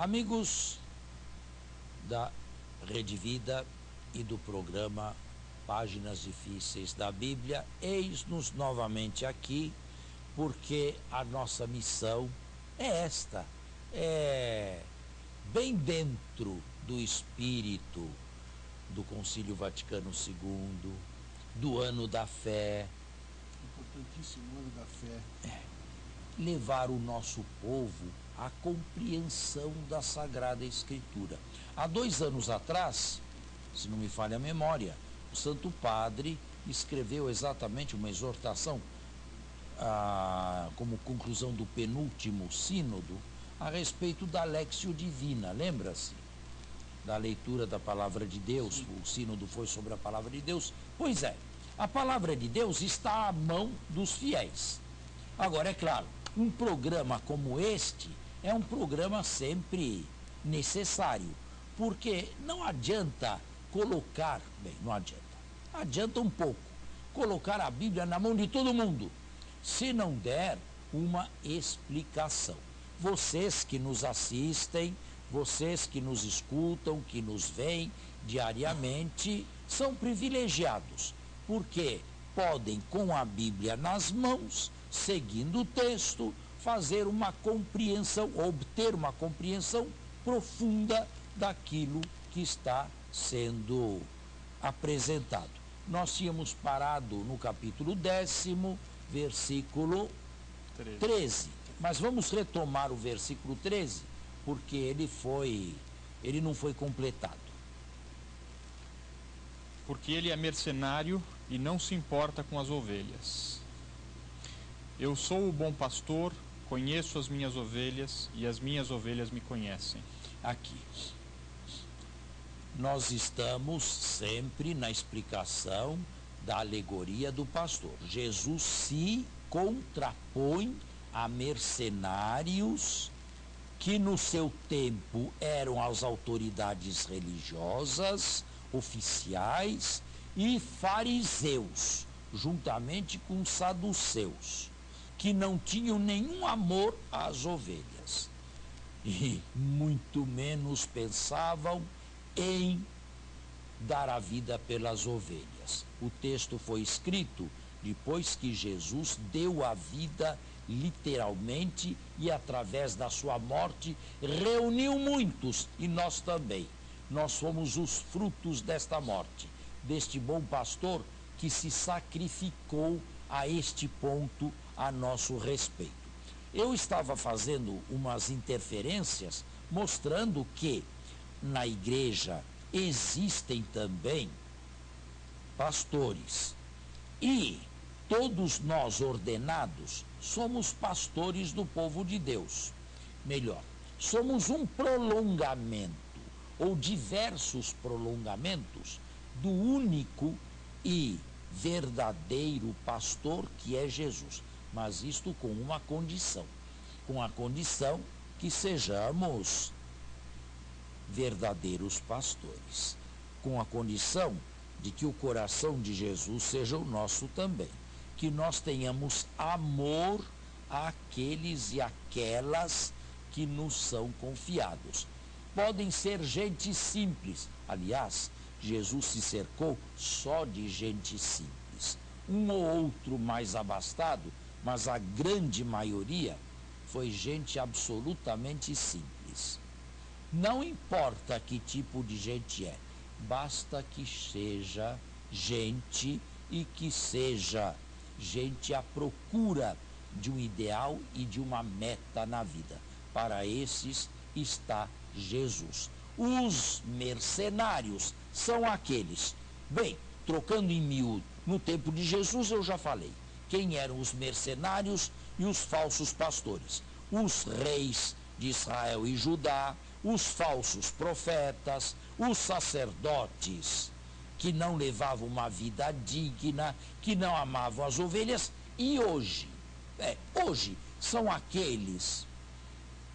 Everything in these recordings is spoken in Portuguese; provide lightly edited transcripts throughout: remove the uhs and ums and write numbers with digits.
Amigos da Rede Vida e do programa Páginas Difíceis da Bíblia, eis-nos novamente aqui, porque a nossa missão é esta, é bem dentro do espírito do Concílio Vaticano II, do Ano da Fé. Importantíssimo Ano da Fé. Levar o nosso povo à compreensão da Sagrada Escritura. Há 2 anos atrás, se não me falha a memória, o Santo Padre escreveu exatamente uma exortação como conclusão do penúltimo sínodo a respeito da Léxio Divina, lembra-se? Da leitura da Palavra de Deus. Sim. O sínodo foi sobre a Palavra de Deus. Pois é, a Palavra de Deus está à mão dos fiéis. Agora, é claro, um programa como este é um programa sempre necessário, porque não adianta colocar, adianta um pouco, colocar a Bíblia na mão de todo mundo, se não der uma explicação. Vocês que nos assistem, vocês que nos escutam, que nos veem diariamente, são privilegiados, porque podem, com a Bíblia nas mãos, seguindo o texto, fazer uma compreensão, obter uma compreensão profunda daquilo que está sendo apresentado. Nós tínhamos parado no capítulo 10º, versículo 13. Mas vamos retomar o versículo 13, porque ele não foi completado. Porque ele é mercenário e não se importa com as ovelhas. Eu sou o bom pastor, conheço as minhas ovelhas e as minhas ovelhas me conhecem. Aqui, nós estamos sempre na explicação da alegoria do pastor. Jesus se contrapõe a mercenários que no seu tempo eram as autoridades religiosas, oficiais e fariseus, juntamente com saduceus, que não tinham nenhum amor às ovelhas e muito menos pensavam em dar a vida pelas ovelhas. O texto foi escrito depois que Jesus deu a vida literalmente e através da sua morte reuniu muitos, e nós também. Nós somos os frutos desta morte, deste bom pastor que se sacrificou a este ponto a nosso respeito. Eu estava fazendo umas interferências mostrando que na igreja existem também pastores e todos nós ordenados somos pastores do povo de Deus. Melhor, somos um prolongamento ou diversos prolongamentos do único e verdadeiro pastor que é Jesus. Mas isto com uma condição, com a condição que sejamos verdadeiros pastores, com a condição de que o coração de Jesus seja o nosso também, que nós tenhamos amor àqueles e aquelas que nos são confiados. Podem ser gente simples, aliás, Jesus se cercou só de gente simples, um ou outro mais abastado, mas a grande maioria foi gente absolutamente simples. Não importa que tipo de gente é, basta que seja gente e que seja gente à procura de um ideal e de uma meta na vida. Para esses está Jesus. Os mercenários são aqueles, bem, trocando em miúdo, no tempo de Jesus eu já falei, quem eram os mercenários e os falsos pastores? Os reis de Israel e Judá, os falsos profetas, os sacerdotes que não levavam uma vida digna, que não amavam as ovelhas, e hoje são aqueles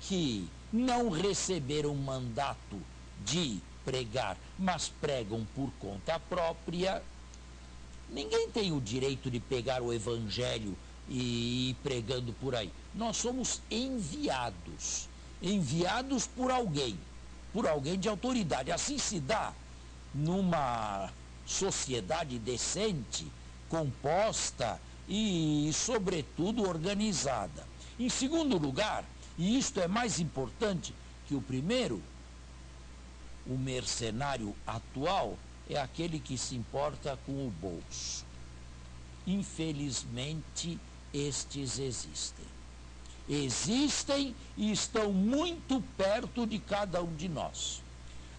que não receberam mandato de pregar, mas pregam por conta própria. Ninguém tem o direito de pegar o evangelho e ir pregando por aí. Nós somos enviados. enviados por alguém de autoridade. Assim se dá numa sociedade decente, composta e, sobretudo, organizada. Em segundo lugar, e isto é mais importante que o primeiro, o mercenário atual é aquele que se importa com o bolso. Infelizmente, estes existem. Existem e estão muito perto de cada um de nós.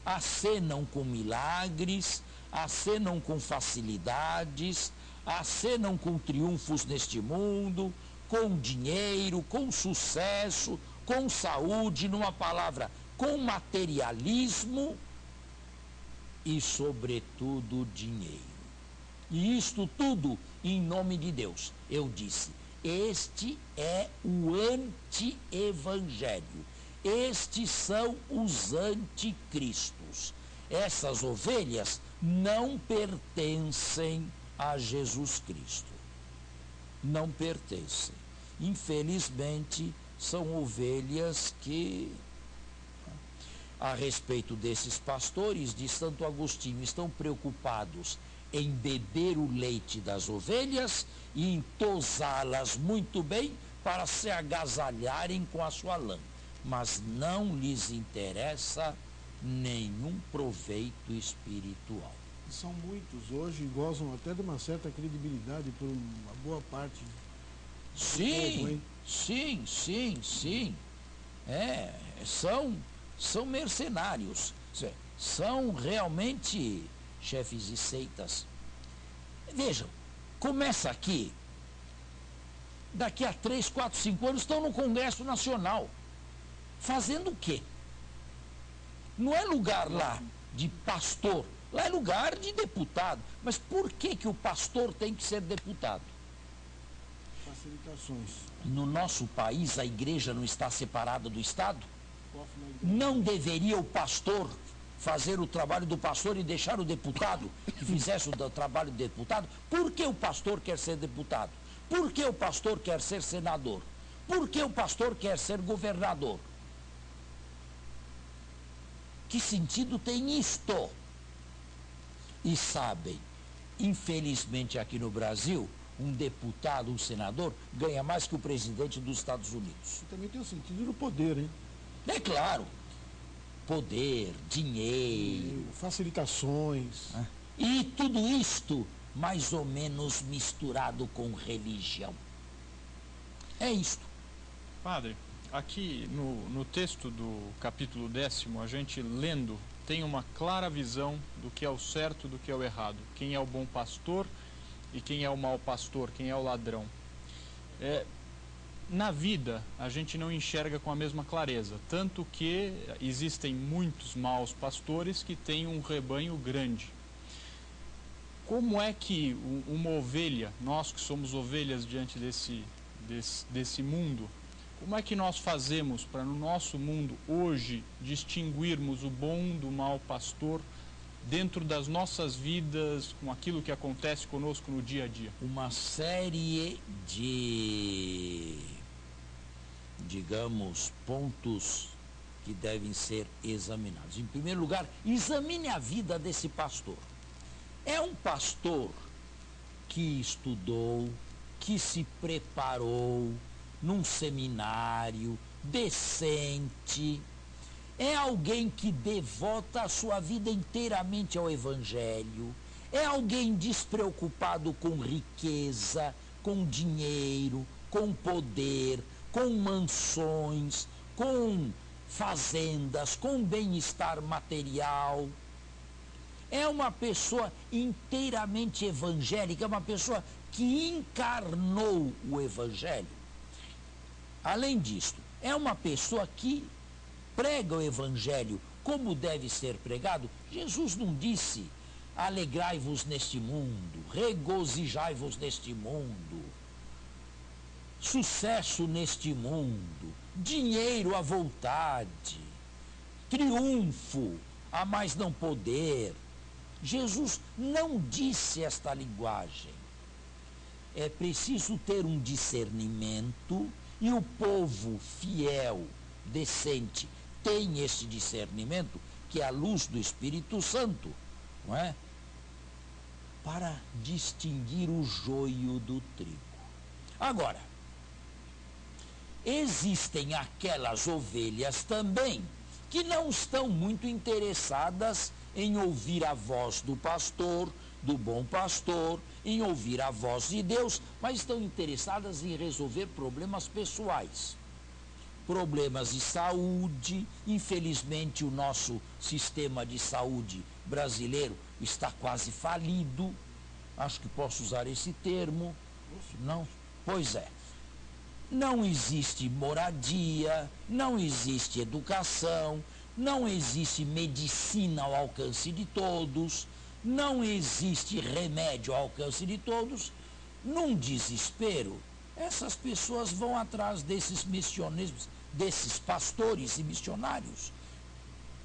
Acenam com milagres, acenam com facilidades, acenam com triunfos neste mundo, com dinheiro, com sucesso, com saúde, numa palavra, com materialismo e, sobretudo, dinheiro. E isto tudo em nome de Deus. Eu disse, este é o anti-evangelho. Estes são os anticristos. Essas ovelhas não pertencem a Jesus Cristo. Não pertencem. Infelizmente, são ovelhas que, a respeito desses pastores, diz Santo Agostinho, estão preocupados em beber o leite das ovelhas e em tosá-las muito bem para se agasalharem com a sua lã. Mas não lhes interessa nenhum proveito espiritual. São muitos hoje e gozam até de uma certa credibilidade por uma boa parte. Sim, sim. São mercenários. São realmente chefes de seitas. Vejam, começa aqui. Daqui a 3, 4, 5 anos estão no Congresso Nacional. Fazendo o quê? Não é lugar lá de pastor, lá é lugar de deputado. Mas por que o pastor tem que ser deputado? Facilitações. No nosso país, a igreja não está separada do Estado? Não deveria o pastor fazer o trabalho do pastor e deixar o deputado que fizesse o trabalho do deputado? Por que o pastor quer ser deputado? Por que o pastor quer ser senador? Por que o pastor quer ser governador? Que sentido tem isto? E sabem, infelizmente aqui no Brasil, um deputado, um senador, ganha mais que o presidente dos Estados Unidos. E também tem o sentido do poder, hein? É claro. Poder, dinheiro. Facilitações. E tudo isto mais ou menos misturado com religião. É isto. Padre, aqui no texto do capítulo 10º, a gente lendo, tem uma clara visão do que é o certo e do que é o errado. Quem é o bom pastor e quem é o mau pastor, quem é o ladrão. Na vida, a gente não enxerga com a mesma clareza, tanto que existem muitos maus pastores que têm um rebanho grande. Como é que uma ovelha, nós que somos ovelhas diante desse mundo, como é que nós fazemos para no nosso mundo hoje distinguirmos o bom do mau pastor dentro das nossas vidas, com aquilo que acontece conosco no dia a dia? Uma série de, digamos, pontos que devem ser examinados. Em primeiro lugar, examine a vida desse pastor. É um pastor que estudou, que se preparou num seminário decente. É alguém que devota a sua vida inteiramente ao Evangelho. É alguém despreocupado com riqueza, com dinheiro, com poder, com mansões, com fazendas, com bem-estar material. É uma pessoa inteiramente evangélica, é uma pessoa que encarnou o Evangelho. Além disto, é uma pessoa que prega o Evangelho como deve ser pregado. Jesus não disse: alegrai-vos neste mundo, regozijai-vos neste mundo, sucesso neste mundo, dinheiro à vontade, triunfo a mais não poder. Jesus não disse esta linguagem. É preciso ter um discernimento, e o povo fiel decente, tem esse discernimento, que é a luz do Espírito Santo, não é? Para distinguir o joio do trigo. Agora, existem aquelas ovelhas também que não estão muito interessadas em ouvir a voz do pastor, do bom pastor, em ouvir a voz de Deus, mas estão interessadas em resolver problemas pessoais. Problemas de saúde. Infelizmente, o nosso sistema de saúde brasileiro está quase falido. Acho que posso usar esse termo. Não? Pois é. Não existe moradia, não existe educação, não existe medicina ao alcance de todos, não existe remédio ao alcance de todos. Num desespero, essas pessoas vão atrás desses missionários, desses pastores e missionários,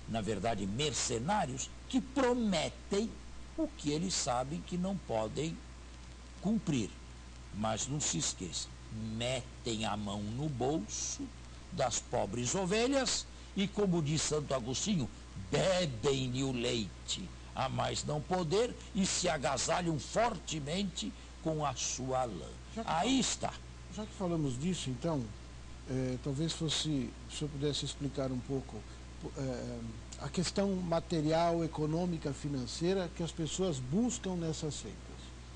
na verdade mercenários, que prometem o que eles sabem que não podem cumprir. Mas não se esqueça, metem a mão no bolso das pobres ovelhas e, como diz Santo Agostinho, bebem-lhe o leite, a mais não poder, e se agasalham fortemente com a sua lã. Aí está. Já que falamos disso, então, talvez fosse, se o senhor pudesse explicar um pouco a questão material, econômica, financeira que as pessoas buscam nessas seitas,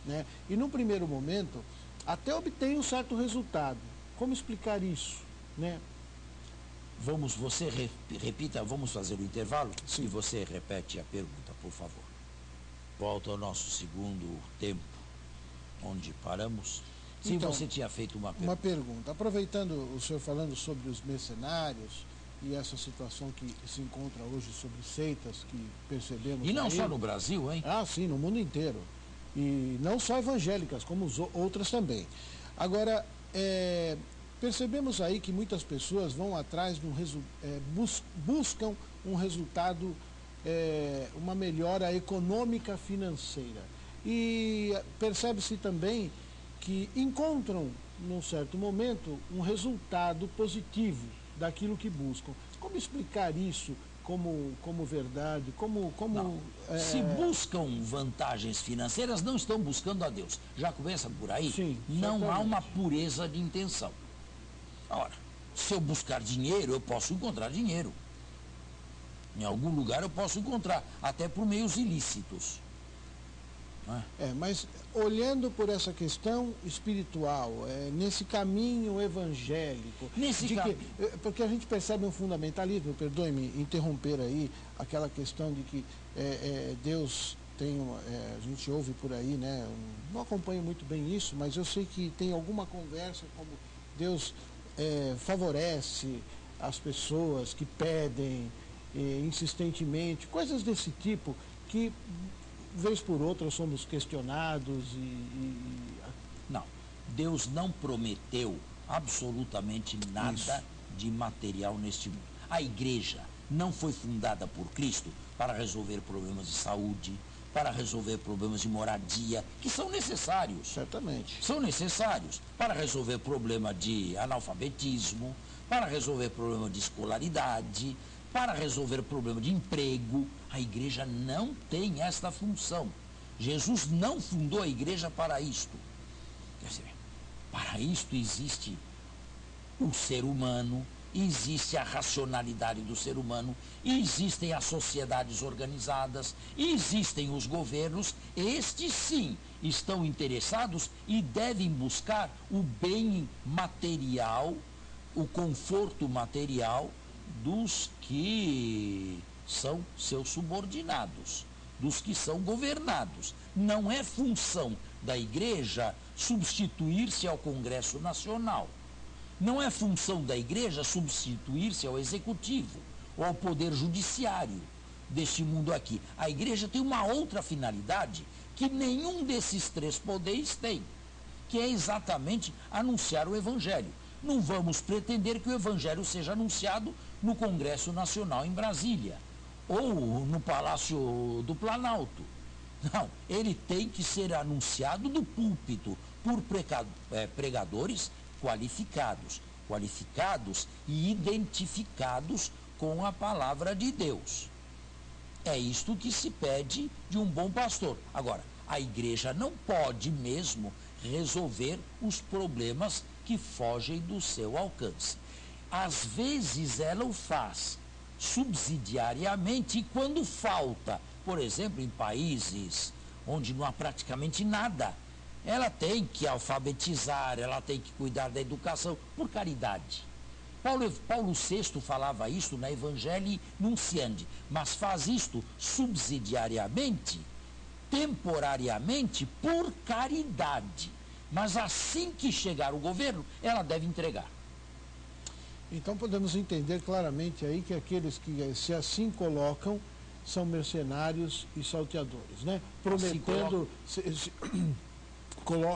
né? E num primeiro momento até obtém um certo resultado. Como explicar isso, né? Você repita, vamos fazer o intervalo? Sim. E você repete a pergunta, por favor. Volta ao nosso segundo tempo, onde paramos. Sim, então, você tinha feito uma pergunta. Uma pergunta. Aproveitando o senhor falando sobre os mercenários e essa situação que se encontra hoje sobre seitas que percebemos. E não só no Brasil, hein? Ah, sim, no mundo inteiro. E não só evangélicas, como outras também. Agora, percebemos aí que muitas pessoas vão atrás de buscam um resultado, uma melhora econômica financeira. E percebe-se também que encontram, num certo momento, um resultado positivo daquilo que buscam. Como explicar isso como verdade, Se buscam vantagens financeiras, não estão buscando a Deus. Já começa por aí? Sim, não há uma pureza de intenção. Ora, se eu buscar dinheiro, eu posso encontrar dinheiro. Em algum lugar eu posso encontrar, até por meios ilícitos. Mas olhando por essa questão espiritual, nesse caminho evangélico, porque a gente percebe um fundamentalismo, perdoe-me interromper aí, aquela questão de que Deus tem, a gente ouve por aí, né? Não acompanho muito bem isso, mas eu sei que tem alguma conversa como Deus favorece as pessoas que pedem insistentemente, coisas desse tipo que vez por outra somos questionados Não, Deus não prometeu absolutamente nada de material neste mundo. A igreja não foi fundada por Cristo para resolver problemas de saúde, para resolver problemas de moradia, que são necessários. Certamente. São necessários para resolver problema de analfabetismo, para resolver problema de escolaridade, para resolver problema de emprego. A igreja não tem esta função. Jesus não fundou a igreja para isto. Quer dizer, para isto existe o ser humano, existe a racionalidade do ser humano, existem as sociedades organizadas, existem os governos. Estes sim estão interessados e devem buscar o bem material, o conforto material dos que são seus subordinados, dos que são governados. Não é função da igreja substituir-se ao Congresso Nacional. Não é função da igreja substituir-se ao Executivo ou ao Poder Judiciário deste mundo aqui. A igreja tem uma outra finalidade que nenhum desses três poderes tem, que é exatamente anunciar o Evangelho. Não vamos pretender que o Evangelho seja anunciado no Congresso Nacional em Brasília ou no Palácio do Planalto. Não, ele tem que ser anunciado do púlpito por pregadores qualificados. qualificados e identificados com a palavra de Deus. É isto que se pede de um bom pastor. Agora, a igreja não pode mesmo resolver os problemas que fogem do seu alcance. Às vezes ela o faz subsidiariamente, e quando falta, por exemplo, em países onde não há praticamente nada, ela tem que alfabetizar, ela tem que cuidar da educação, por caridade. Paulo VI falava isso na Evangelii Nunciandi, mas faz isto subsidiariamente, temporariamente, por caridade. Mas assim que chegar o governo, ela deve entregar. Então podemos entender claramente aí que aqueles que se assim colocam são mercenários e salteadores, né? Prometendo,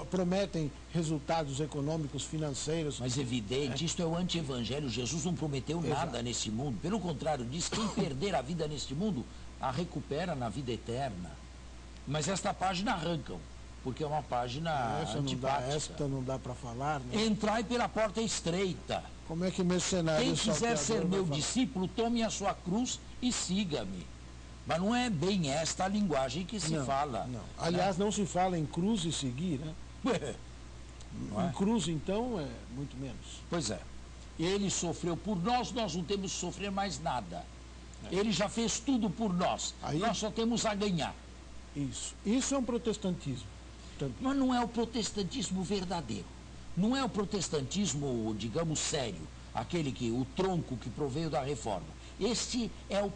prometem resultados econômicos, financeiros. Mas evidente, isto é o anti-evangelho. Jesus não prometeu nada nesse mundo. Pelo contrário, diz que quem perder a vida neste mundo, a recupera na vida eterna. Mas esta página arrancam, porque é uma página antipática. Esta não dá para falar, né? Entrai pela porta estreita. Como é que mercenário Quem quiser ser meu discípulo, tome a sua cruz e siga-me. Mas não é bem esta a linguagem que se fala. Não. Aliás, não se fala em cruz e seguir, né? Em cruz, então, é muito menos. Pois é. Ele sofreu por nós, nós não temos que sofrer mais nada. Ele já fez tudo por nós. Nós só temos a ganhar. Isso é um protestantismo. Mas não é o protestantismo verdadeiro. Não é o protestantismo, digamos, sério. O tronco que proveio da reforma. Este é o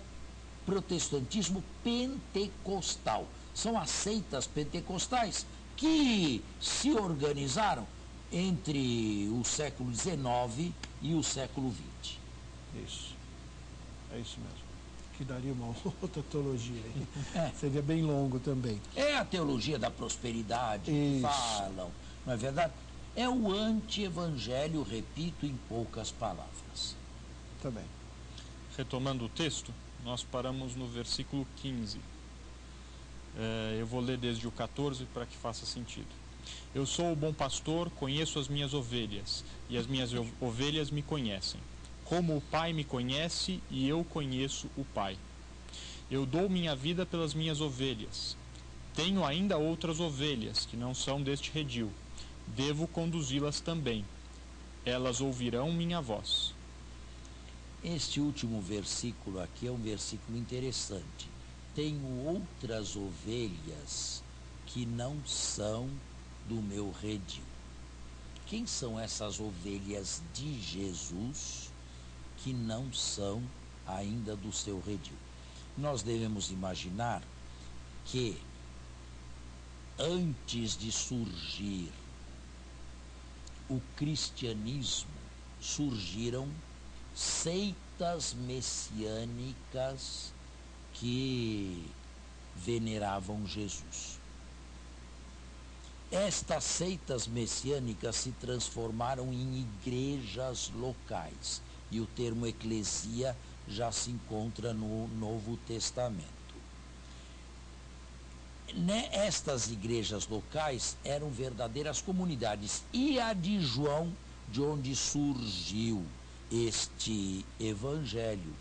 protestantismo pentecostal. São as seitas pentecostais que se organizaram entre o século XIX e o século XX. Isso. É isso mesmo. Que daria uma outra teologia aí. Seria bem longo também. É a teologia da prosperidade que falam, não é verdade? É o anti-evangelho, repito em poucas palavras. Tá bem. Retomando o texto, nós paramos no versículo 15. Eu vou ler desde o 14 para que faça sentido. Eu sou o bom pastor, conheço as minhas ovelhas, e as minhas ovelhas me conhecem. Como o Pai me conhece e eu conheço o Pai. Eu dou minha vida pelas minhas ovelhas. Tenho ainda outras ovelhas que não são deste redil. Devo conduzi-las também. Elas ouvirão minha voz. Este último versículo aqui é um versículo interessante. Tenho outras ovelhas que não são do meu redil. Quem são essas ovelhas de Jesus que não são ainda do seu redil? Nós devemos imaginar que antes de surgir o cristianismo, surgiram seitas messiânicas que veneravam Jesus. Estas seitas messiânicas se transformaram em igrejas locais, e o termo eclesia já se encontra no Novo Testamento. Estas igrejas locais eram verdadeiras comunidades, e a de João, de onde surgiu este evangelho,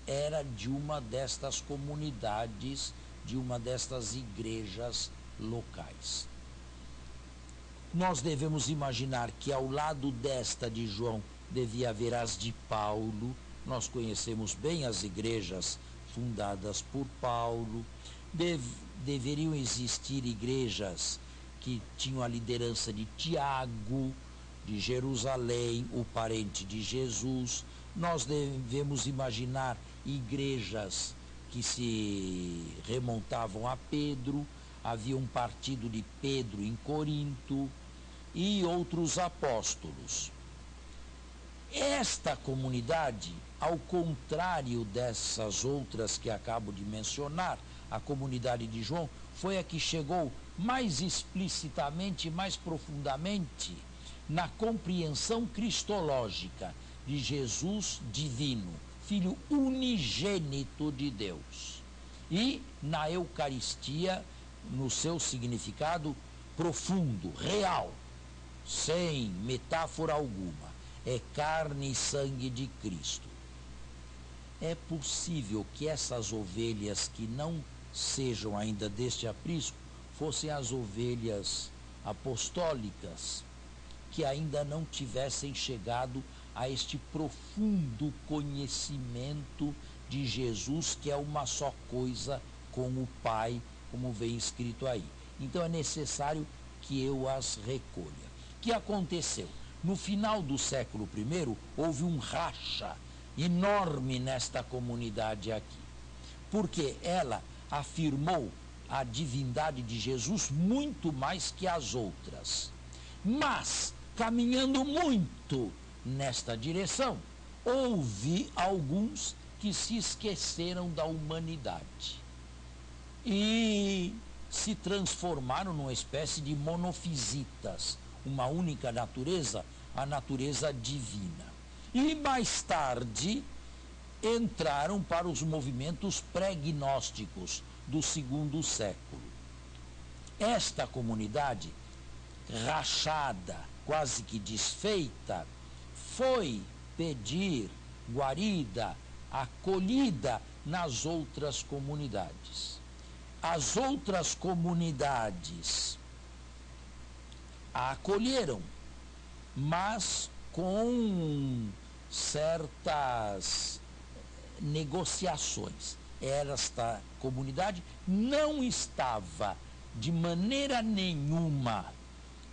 era de uma destas comunidades, de uma destas igrejas locais. Nós devemos imaginar que ao lado desta de João devia haver as de Paulo. Nós conhecemos bem as igrejas fundadas por Paulo. Deveriam existir igrejas que tinham a liderança de Tiago, de Jerusalém, o parente de Jesus. Nós devemos imaginar igrejas que se remontavam a Pedro. Havia um partido de Pedro em Corinto e outros apóstolos. Esta comunidade, ao contrário dessas outras que acabo de mencionar, a comunidade de João foi a que chegou mais explicitamente, mais profundamente na compreensão cristológica de Jesus divino, Filho unigênito de Deus, e na Eucaristia, no seu significado profundo, real, sem metáfora alguma. é carne e sangue de Cristo. É possível que essas ovelhas que não sejam ainda deste aprisco fossem as ovelhas apostólicas, que ainda não tivessem chegado a este profundo conhecimento de Jesus, que é uma só coisa com o Pai, como vem escrito aí. Então é necessário que eu as recolha. O que aconteceu? No final do século I, houve um racha enorme nesta comunidade aqui, porque ela afirmou a divindade de Jesus muito mais que as outras. Mas, caminhando muito nesta direção, houve alguns que se esqueceram da humanidade e se transformaram numa espécie de monofisitas, uma única natureza, a natureza divina. E mais tarde entraram para os movimentos pré-gnósticos do segundo século. Esta comunidade, rachada, quase que desfeita, foi pedir guarida, acolhida nas outras comunidades. As outras comunidades a acolheram, mas com certas negociações. Esta comunidade não estava de maneira nenhuma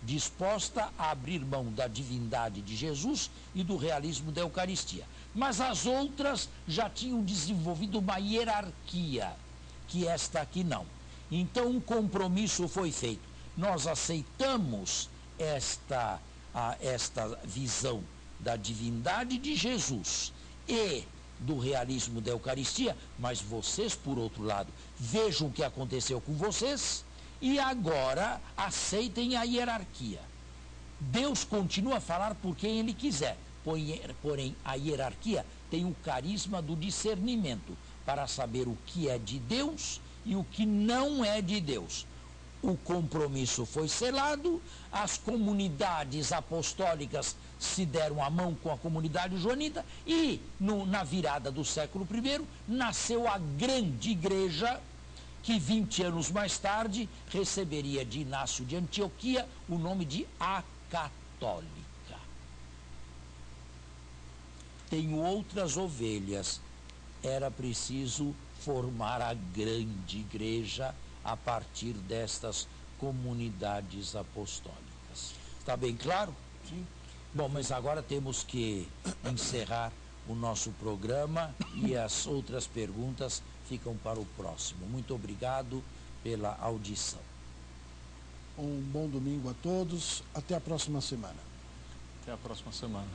disposta a abrir mão da divindade de Jesus e do realismo da Eucaristia. Mas as outras já tinham desenvolvido uma hierarquia, que esta aqui não. Então um compromisso foi feito. Nós aceitamos esta visão da divindade de Jesus e do realismo da Eucaristia, mas vocês, por outro lado, vejam o que aconteceu com vocês e agora aceitem a hierarquia. Deus continua a falar por quem Ele quiser, porém a hierarquia tem o carisma do discernimento para saber o que é de Deus e o que não é de Deus. O compromisso foi selado, as comunidades apostólicas se deram a mão com a comunidade joanita e na virada do século I nasceu a grande igreja que 20 anos mais tarde receberia de Inácio de Antioquia o nome de Acatólica. Tenho outras ovelhas, era preciso formar a grande igreja a partir destas comunidades apostólicas. Está bem claro? Sim. Bom, mas agora temos que encerrar o nosso programa e as outras perguntas ficam para o próximo. Muito obrigado pela audição. Um bom domingo a todos. Até a próxima semana. Até a próxima semana.